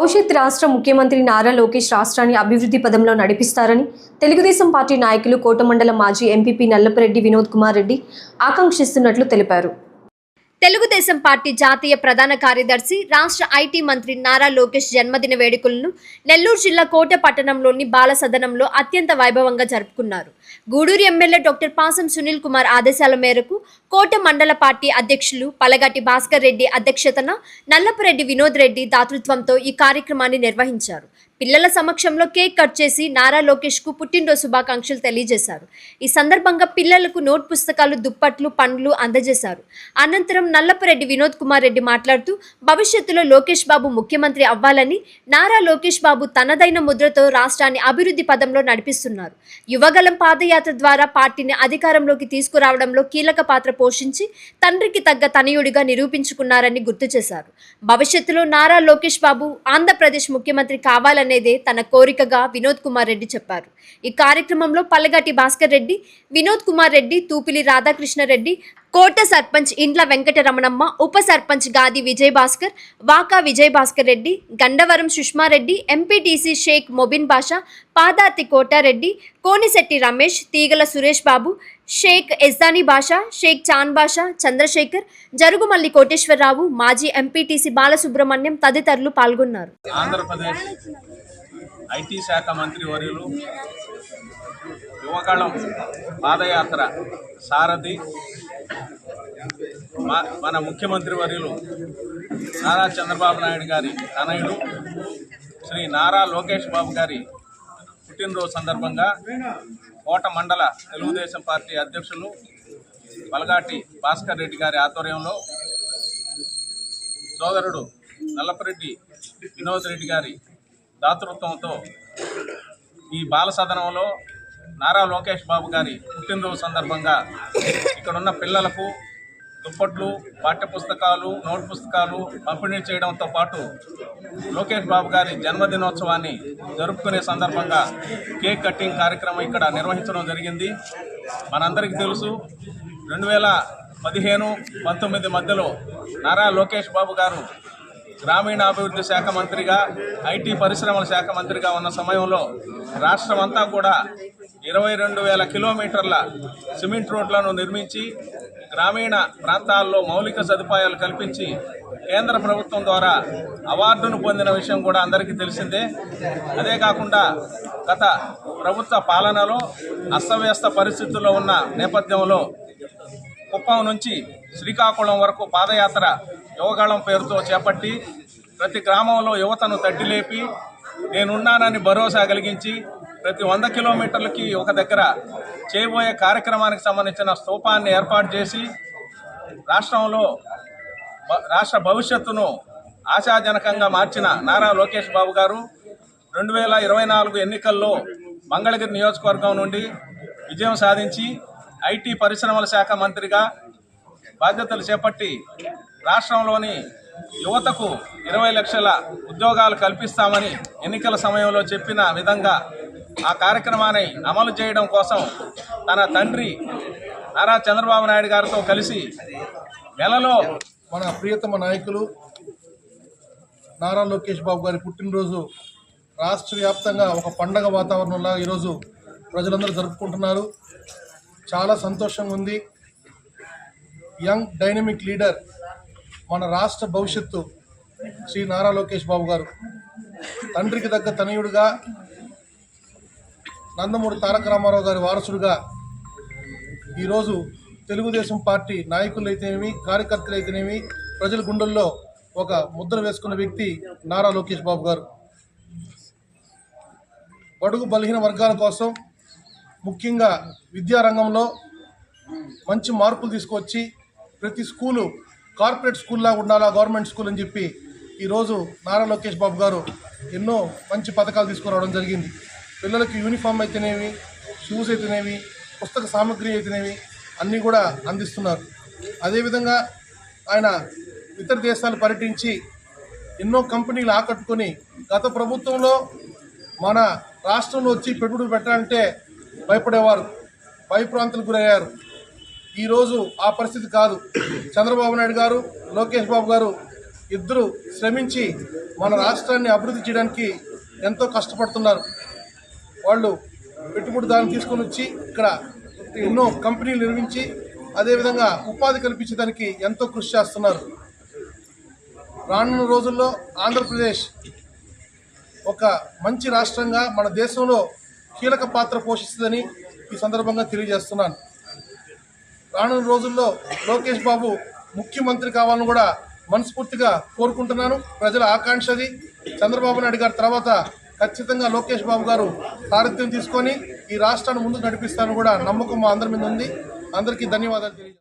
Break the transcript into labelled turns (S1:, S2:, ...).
S1: భవిష్యత్ రాష్ట్ర ముఖ్యమంత్రి నారా లోకేష్ రాష్ట్రాన్ని అభివృద్ధి పదంలో నడిపిస్తారని తెలుగుదేశం పార్టీ నాయకులు కోటమండల మాజీ ఎంపీపీ నల్లపరెడ్డి వినోద్ కుమార్ రెడ్డి ఆకాంక్షిస్తున్నట్లు తెలిపారు. తెలుగుదేశం పార్టీ జాతీయ ప్రధాన కార్యదర్శి రాష్ట్ర ఐటీ మంత్రి నారా లోకేష్ జన్మదిన వేడుకలను నెల్లూరు జిల్లా కోట పట్టణంలోని బాల సదనంలో అత్యంత వైభవంగా జరుపుకున్నారు. గూడూరు ఎమ్మెల్యే డాక్టర్ పాసం సునీల్ కుమార్ ఆదేశాల మేరకు కోట మండల పార్టీ అధ్యక్షులు పలగాటి భాస్కర్ రెడ్డి అధ్యక్షతన నల్లపరెడ్డి వినోద్ రెడ్డి దాతృత్వంతో ఈ కార్యక్రమాన్ని నిర్వహించారు. పిల్లల సమక్షంలో కేక్ కట్ చేసి నారా లోకేష్ కు పుట్టినరోజు శుభాకాంక్షలు తెలియజేశారు. ఈ సందర్భంగా పిల్లలకు నోట్ పుస్తకాలు, దుప్పట్లు, పండ్లు అందజేశారు. అనంతరం నల్లపరెడ్డి వినోద్ కుమార్ రెడ్డి మాట్లాడుతూ భవిష్యత్తులో లోకేష్ బాబు ముఖ్యమంత్రి అవ్వాలని, నారా లోకేష్ బాబు తనదైన ముద్రతో రాష్ట్రాన్ని అభివృద్ధి పదంలో నడిపిస్తున్నారు. యువగలం పాదయాత్ర ద్వారా పార్టీని అధికారంలోకి తీసుకురావడంలో కీలక పాత్ర పోషించి తండ్రికి తగ్గ తనయుడిగా నిరూపించుకున్నారని గుర్తు చేశారు. భవిష్యత్తులో నారా లోకేష్ బాబు ఆంధ్రప్రదేశ్ ముఖ్యమంత్రి కావాలని అనేదే తన కోరికగా వినోద్ కుమార్ రెడ్డి చెప్పారు. ఈ కార్యక్రమంలో పల్లగాటి భాస్కర్ రెడ్డి, వినోద్ కుమార్ రెడ్డి, తూపిలి రాధాకృష్ణ రెడ్డి, కోట సర్పంచ్ ఇండ్ల వెంకటరమణమ్మ, ఉప సర్పంచ్ గాది విజయ్ భాస్కర్, వాకా విజయ్ భాస్కర్ రెడ్డి, గండవరం సుష్మారెడ్డి, ఎంపీటీసీ షేక్ మొబిన్ బాషా, పాదార్తి కోటారెడ్డి, కోనిశెట్టి రమేష్, తీగల సురేష్ బాబు, షేక్ ఎజ్దానీ బాషా, షేక్ చాన్ బాషా, చంద్రశేఖర్, జరుగుమల్లి కోటేశ్వరరావు, మాజీ ఎంపీటీసీ బాలసుబ్రహ్మణ్యం తదితరులు పాల్గొన్నారు.
S2: ఆంధ్రప్రదేశ్ ఐటీ శాఖ మంత్రి వర్యులు యువకాలం పాదయాత్ర సారథి మన ముఖ్యమంత్రి వర్యులు నారా చంద్రబాబు నాయుడు గారి తనయుడు శ్రీ నారా లోకేష్ బాబు గారి పుట్టినరోజు సందర్భంగా కోట మండల తెలుగుదేశం పార్టీ అధ్యక్షులు పలగాటి భాస్కర్ రెడ్డి గారి ఆధ్వర్యంలో సోదరుడు నల్లపరెడ్డి వినోద్ రెడ్డి గారి దాతృత్వంతో ఈ బాల సదనంలో నారా లోకేష్ బాబు గారి పుట్టినరోజు సందర్భంగా ఇక్కడున్న పిల్లలకు దుప్పట్లు, పాఠ్యపుస్తకాలు, నోట్ పుస్తకాలు పంపిణీ చేయడంతో పాటు లోకేష్ బాబు గారి జన్మదినోత్సవాన్ని జరుపుకునే సందర్భంగా కేక్ కటింగ్ కార్యక్రమం ఇక్కడ నిర్వహించడం జరిగింది. మనందరికీ తెలుసు 2015-19 మధ్యలో నారా లోకేష్ బాబు గారు గ్రామీణాభివృద్ధి శాఖ మంత్రిగా, ఐటీ పరిశ్రమల శాఖ మంత్రిగా ఉన్న సమయంలో రాష్ట్రం అంతా కూడా 22,000 కిలోమీటర్ల సిమెంట్ రోడ్లను నిర్మించి గ్రామీణ ప్రాంతాల్లో మౌలిక సదుపాయాలు కల్పించి కేంద్ర ప్రభుత్వం ద్వారా అవార్డును పొందిన విషయం కూడా అందరికీ తెలిసిందే. అదే కాకుండా గత ప్రభుత్వ పాలనలో అస్తవ్యస్త పరిస్థితుల్లో ఉన్న నేపథ్యంలో కుప్పం నుంచి శ్రీకాకుళం వరకు పాదయాత్ర యువగాళం పేరుతో చేపట్టి ప్రతి గ్రామంలో యువతను తట్టిలేపి నేనున్నానని భరోసా కలిగించి ప్రతి 100 కిలోమీటర్లకి ఒక దగ్గర చేయబోయే కార్యక్రమానికి సంబంధించిన స్తూపాన్ని ఏర్పాటు చేసి రాష్ట్ర భవిష్యత్తును ఆశాజనకంగా మార్చిన నారా లోకేష్ బాబు గారు 2024 ఎన్నికల్లో మంగళగిరి నియోజకవర్గం నుండి విజయం సాధించి ఐటీ పరిశ్రమల శాఖ మంత్రిగా బాధ్యతలు చేపట్టి రాష్ట్రంలోని యువతకు 20 లక్షల ఉద్యోగాలు కల్పిస్తామని ఎన్నికల సమయంలో చెప్పిన విధంగా ఆ కార్యక్రమాన్ని అమలు చేయడం కోసం తన తండ్రి నారా చంద్రబాబు నాయుడు గారితో కలిసి నెలలో
S3: మన ప్రియతమ నాయకులు నారా లోకేష్ బాబు గారి పుట్టినరోజు రాష్ట్ర వ్యాప్తంగా ఒక పండగ వాతావరణంలో ఈరోజు ప్రజలందరూ జరుపుకుంటున్నారు. చాలా సంతోషంగా ఉంది. యంగ్ డైనమిక్ లీడర్ మన రాష్ట్ర భవిష్యత్తు శ్రీ నారా లోకేష్ బాబు గారు తండ్రికి తగ్గ తనయుడుగా, నందమూరి తారక రామారావు గారి వారసుడుగా ఈరోజు తెలుగుదేశం పార్టీ నాయకులైతేనేమి, కార్యకర్తలైతేనేమి ప్రజల గుండెల్లో ఒక ముద్ర వేసుకున్న వ్యక్తి నారా లోకేష్ బాబు గారు. బడుగు బలహీన వర్గాల కోసం ముఖ్యంగా విద్యారంగంలో మంచి మార్పులు తీసుకొచ్చి ప్రతి స్కూలు కార్పొరేట్ స్కూల్లా ఉండాలా, గవర్నమెంట్ స్కూల్ అని చెప్పి ఈరోజు నారా లోకేష్ బాబు గారు ఎన్నో మంచి పథకాలు తీసుకురావడం జరిగింది. పిల్లలకి యూనిఫామ్ అయితేనేవి, షూస్ అయితేనేవి, పుస్తక సామాగ్రి అయితేనేవి అన్నీ కూడా అందిస్తున్నారు. అదేవిధంగా ఆయన ఇతర దేశాలు పర్యటించి ఎన్నో కంపెనీలు ఆకట్టుకొని గత ప్రభుత్వంలో మన రాష్ట్రంలో వచ్చి పెట్టుబడులు పెట్టాలంటే భయపడేవారు, భయప్రాంతాలకు గురయ్యారు. ఈరోజు ఆ పరిస్థితి కాదు. చంద్రబాబు నాయుడు గారు, లోకేష్ బాబు గారు ఇద్దరు శ్రమించి మన రాష్ట్రాన్ని అభివృద్ధి చేయడానికి ఎంతో కష్టపడుతున్నారు. వాళ్ళు పెట్టుబడిదారులు తీసుకొని వచ్చి ఇక్కడ ఎన్నో కంపెనీలు నిర్మించి అదేవిధంగా ఉపాధి కల్పించడానికి ఎంతో కృషి చేస్తున్నారు. రానున్న రోజుల్లో ఆంధ్రప్రదేశ్ ఒక మంచి రాష్ట్రంగా మన దేశంలో కీలక పాత్ర పోషిస్తుందని ఈ సందర్భంగా తెలియజేస్తున్నాను. రానున్న రోజుల్లో లోకేష్ బాబు ముఖ్యమంత్రి కావాలని కూడా మనస్ఫూర్తిగా కోరుకుంటున్నాను. ప్రజల ఆకాంక్షది. చంద్రబాబు నాయుడు గారి తర్వాత ఖచ్చితంగా లోకేష్ బాబు గారు సారథ్యం తీసుకొని ఈ రాష్ట్రాన్ని ముందుకు నడిపిస్తానని కూడా నమ్మకం మా అందరి మీద ఉంది. అందరికీ ధన్యవాదాలు తెలియజేస్తాను.